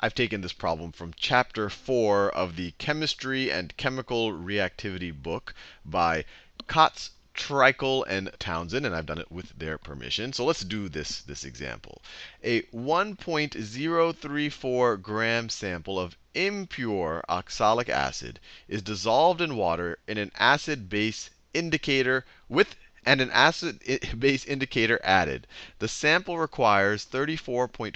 I've taken this problem from chapter 4 of the Chemistry and Chemical Reactivity book by Kotz, Treichel, and Townsend, and I've done it with their permission. So let's do this example. A 1.034 gram sample of impure oxalic acid is dissolved in water in an acid-base indicator with and an acid-base indicator added. The sample requires 34.47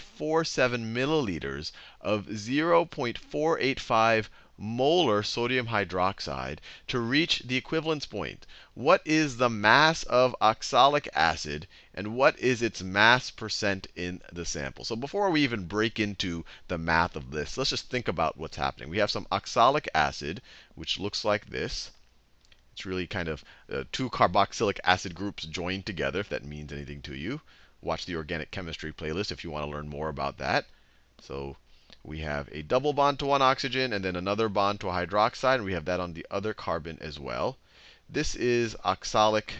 milliliters of 0.485 molar sodium hydroxide to reach the equivalence point. What is the mass of oxalic acid, and what is its mass percent in the sample? So before we even break into the math of this, let's just think about what's happening. We have some oxalic acid, which looks like this. It's really kind of two carboxylic acid groups joined together, if that means anything to you. Watch the organic chemistry playlist if you want to learn more about that. So we have a double bond to one oxygen and then another bond to a hydroxide, and we have that on the other carbon as well. This is oxalic.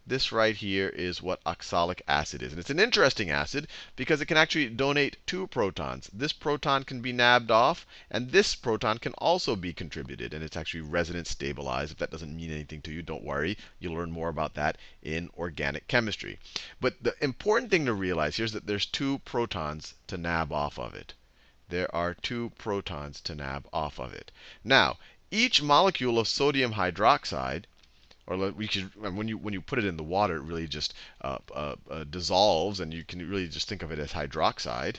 This right here is what oxalic acid is. And it's an interesting acid because it can actually donate 2 protons. This proton can be nabbed off, and this proton can also be contributed. And it's actually resonance stabilized. If that doesn't mean anything to you, don't worry. You'll learn more about that in organic chemistry. But the important thing to realize here is that there's 2 protons to nab off of it. There are 2 protons to nab off of it. Now, each molecule of sodium hydroxide, or when you put it in the water, it really just dissolves, and you can really just think of it as hydroxide.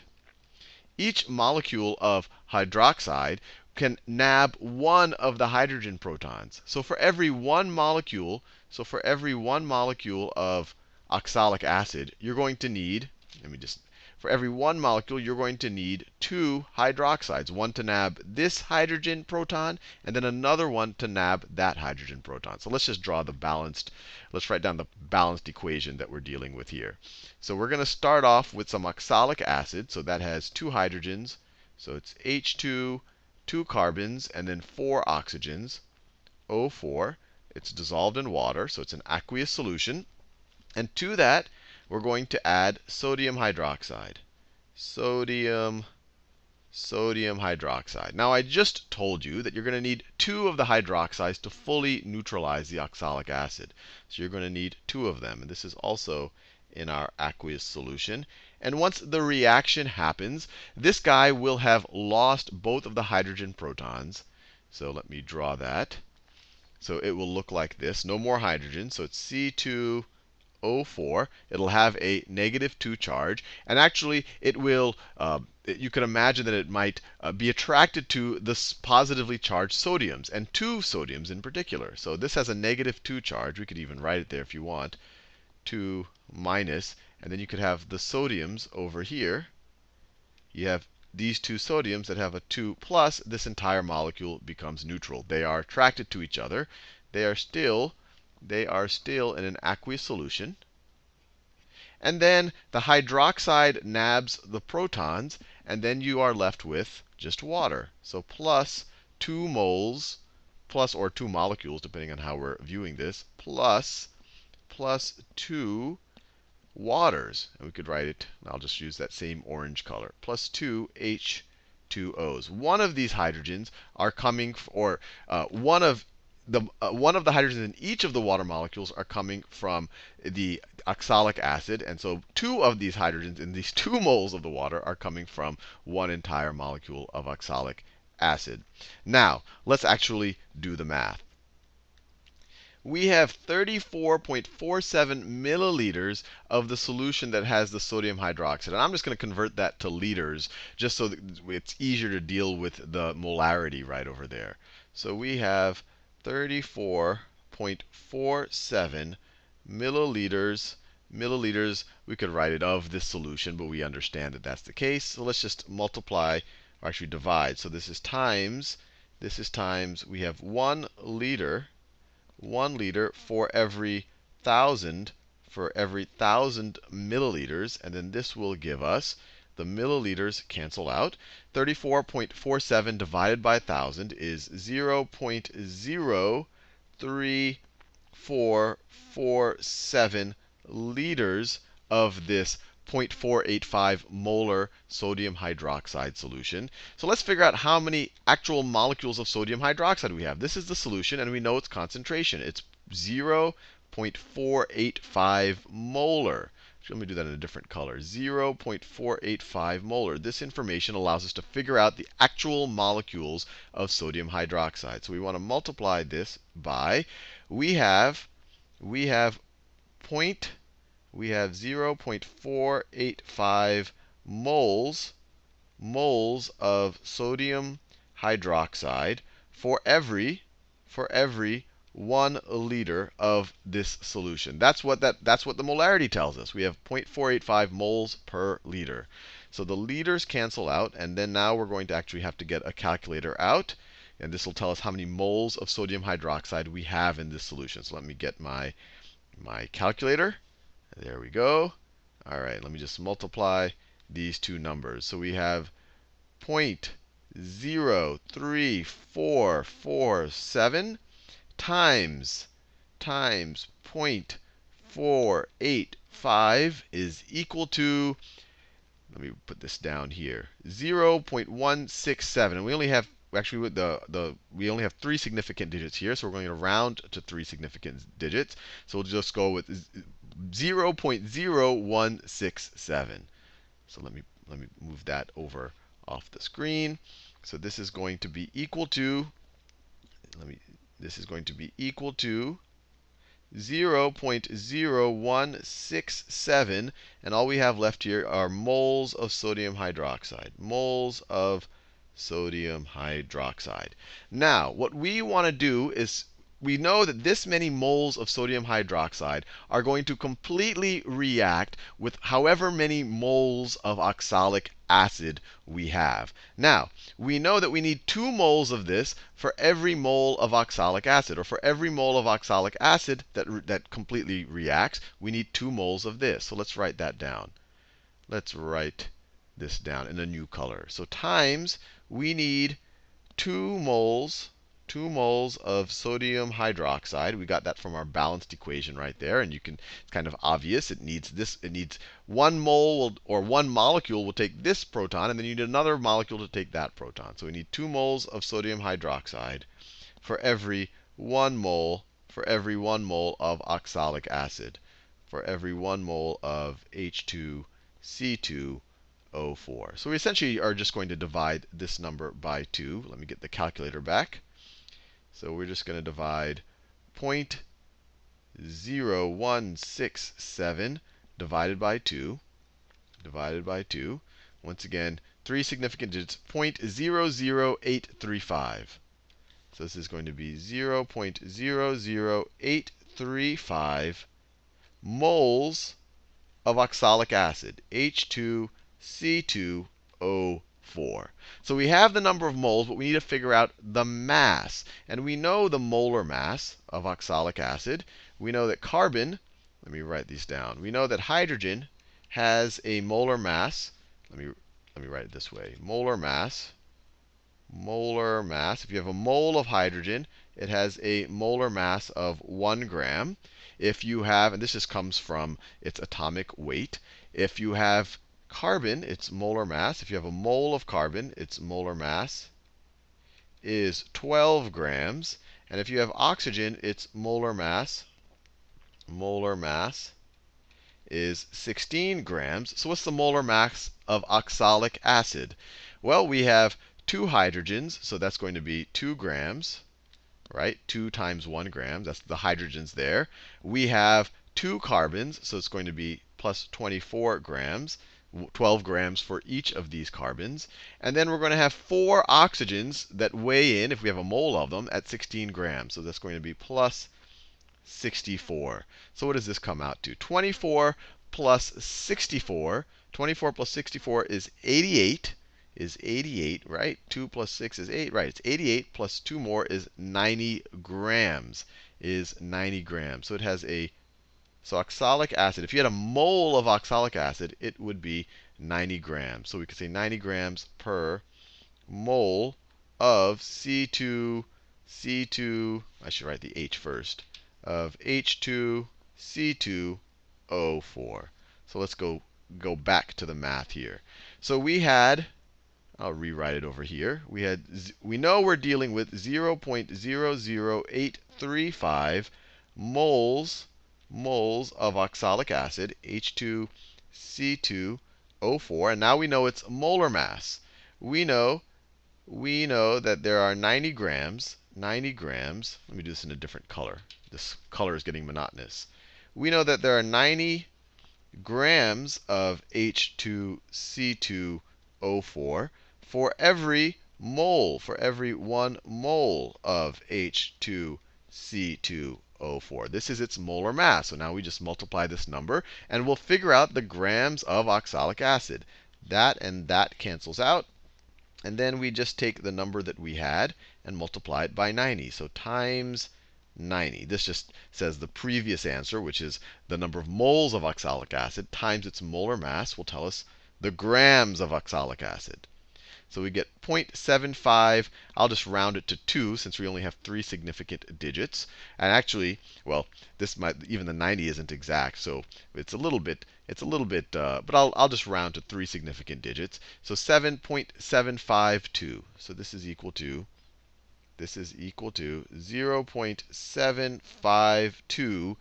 Each molecule of hydroxide can nab one of the hydrogen protons. So for every one molecule, of oxalic acid, you're going to need, for every one molecule, you're going to need 2 hydroxides, one to nab this hydrogen proton, and then another one to nab that hydrogen proton. So let's just draw the balanced, let's write down the balanced equation that we're dealing with here. So we're going to start off with some oxalic acid. So that has 2 hydrogens. So it's H2, 2 carbons, and then 4 oxygens, O4. It's dissolved in water, so it's an aqueous solution. And to that, we're going to add sodium hydroxide. Sodium hydroxide. Now, I just told you that you're going to need 2 of the hydroxides to fully neutralize the oxalic acid. So you're going to need 2 of them. And this is also in our aqueous solution. And once the reaction happens, this guy will have lost both of the hydrogen protons. So let me draw that. So it will look like this. No more hydrogen. So it's C2O4. It'll have a -2 charge. And actually, it will, you can imagine that it might be attracted to the positively charged sodiums, and 2 sodiums in particular. So this has a -2 charge. We could even write it there if you want. 2 minus. And then you could have the sodiums over here. You have these 2 sodiums that have a 2 plus. This entire molecule becomes neutral. They are attracted to each other. They are still in an aqueous solution. And then the hydroxide nabs the protons, and then you are left with just water. So plus 2 moles, or 2 molecules, depending on how we're viewing this, plus 2 waters. And we could write it, I'll just use that same orange color, plus 2 H2Os. One of these hydrogens are coming, or one of the hydrogens in each of the water molecules are coming from the oxalic acid. And so 2 of these hydrogens in these 2 moles of the water are coming from one entire molecule of oxalic acid. Now, let's actually do the math. We have 34.47 milliliters of the solution that has the sodium hydroxide. And I'm just going to convert that to liters, just so that it's easier to deal with the molarity right over there. So we have 34.47 milliliters. We could write it of this solution, but we understand that that's the case. So let's just multiply, or actually divide. So this is times, we have 1 liter for every 1,000 milliliters. And then this will give us, the milliliters cancel out. 34.47 divided by 1,000 is 0.03447 liters of this 0.485 molar sodium hydroxide solution. So let's figure out how many actual molecules of sodium hydroxide we have. This is the solution, and we know its concentration. It's 0.485 molar. Actually, let me do that in a different color. 0.485 molar. This information allows us to figure out the actual molecules of sodium hydroxide. So we want to multiply this by, we have point we have 0.485 moles of sodium hydroxide for every 1 liter of this solution. That's what the molarity tells us. We have 0.485 moles per liter. So the liters cancel out, and then now we're going to actually have to get a calculator out. And this will tell us how many moles of sodium hydroxide we have in this solution. So let me get my calculator. There we go. All right, let me just multiply these two numbers. So we have 0.03447 times 0.485 is equal to, let me put this down here, 0.167. And we only have, actually, we only have 3 significant digits here, so we're going to round to 3 significant digits. So we'll just go with 0.0167. So let me move that over off the screen. So this is going to be equal to, this is going to be equal to 0.0167, and all we have left here are moles of sodium hydroxide. Moles of sodium hydroxide. Now, what we want to do is, we know that this many moles of sodium hydroxide are going to completely react with however many moles of oxalic acid we have. Now, we know that we need 2 moles of this for every mole of oxalic acid, or for every mole of oxalic acid that completely reacts, we need 2 moles of this. So let's write that down. Let's write this down in a new color. So times, we need 2 moles of sodium hydroxide. We got that from our balanced equation right there, and it's kind of obvious. It needs 1 mole or 1 molecule will take this proton, and then you need another molecule to take that proton. So we need 2 moles of sodium hydroxide for every 1 mole of oxalic acid, for every 1 mole of H2C2O4. So we essentially are just going to divide this number by 2. Let me get the calculator back. So we're just going to divide 0.0167 divided by 2. Once again, 3 significant digits, 0.00835. So this is going to be 0.00835 moles of oxalic acid, H2C2O4. So we have the number of moles, but we need to figure out the mass. And we know the molar mass of oxalic acid. We know that carbon, let me write these down. We know that hydrogen has a molar mass. Let me write it this way. Molar mass. If you have a mole of hydrogen, it has a molar mass of 1 gram. If you have, and this just comes from its atomic weight, if you have carbon, its molar mass, if you have a mole of carbon, its molar mass is 12 grams. And if you have oxygen, its molar mass is 16 grams. So what's the molar mass of oxalic acid? Well, we have 2 hydrogens, so that's going to be 2 grams, right? 2 times 1 gram, that's the hydrogens there. We have 2 carbons, so it's going to be plus 24 grams, 12 grams for each of these carbons. And then we're going to have 4 oxygens that weigh in, if we have a mole of them, at 16 grams. So that's going to be plus 64. So what does this come out to? 24 plus 64. 24 plus 64 is 88. Right? 2 plus 6 is 8. Right, it's 88 plus 2 more is 90 grams. So it has so oxalic acid, if you had a mole of oxalic acid, it would be 90 grams. So we could say 90 grams per mole of C2, I should write the H first, of H2C2O4. So let's go go back to the math here. So we had, I'll rewrite it over here. We know we're dealing with 0.00835 moles of oxalic acid, H2C2O4. And now we know its molar mass. We know that there are 90 grams. Let me do this in a different color. This color is getting monotonous. We know that there are 90 grams of H2C2O4 for every 1 mole of H2C2O4. This is its molar mass. So now we just multiply this number, and we'll figure out the grams of oxalic acid. That and that cancels out. And then we just take the number that we had and multiply it by 90. So times 90. This just says the previous answer, which is the number of moles of oxalic acid times its molar mass will tell us the grams of oxalic acid. So we get 0.75. I'll just round it to 2 since we only have 3 significant digits. And actually, well, even the 90 isn't exact, so it's a little bit, but I'll just round to 3 significant digits. So 7.752. So this is equal to 0.752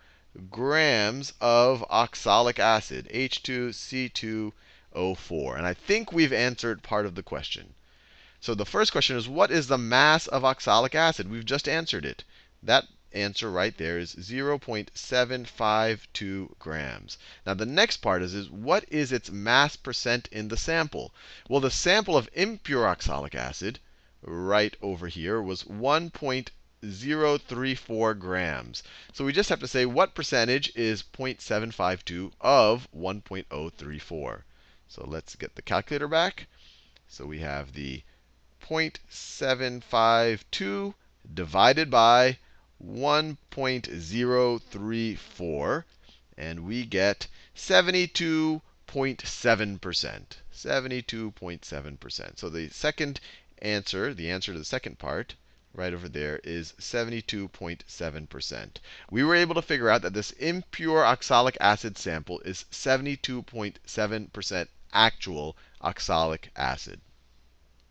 grams of oxalic acid, H2C2O4. And I think we've answered part of the question. So the first question is, what is the mass of oxalic acid? We've just answered it. That answer right there is 0.752 grams. Now the next part is what is its mass percent in the sample? Well, the sample of impure oxalic acid right over here was 1.034 grams. So we just have to say what percentage is 0.752 of 1.034. So let's get the calculator back. So we have the 0.752 divided by 1.034, and we get 72.7%. 72.7%. So the second answer, the answer to the second part, right over there, is 72.7%. We were able to figure out that this impure oxalic acid sample is 72.7% actual oxalic acid.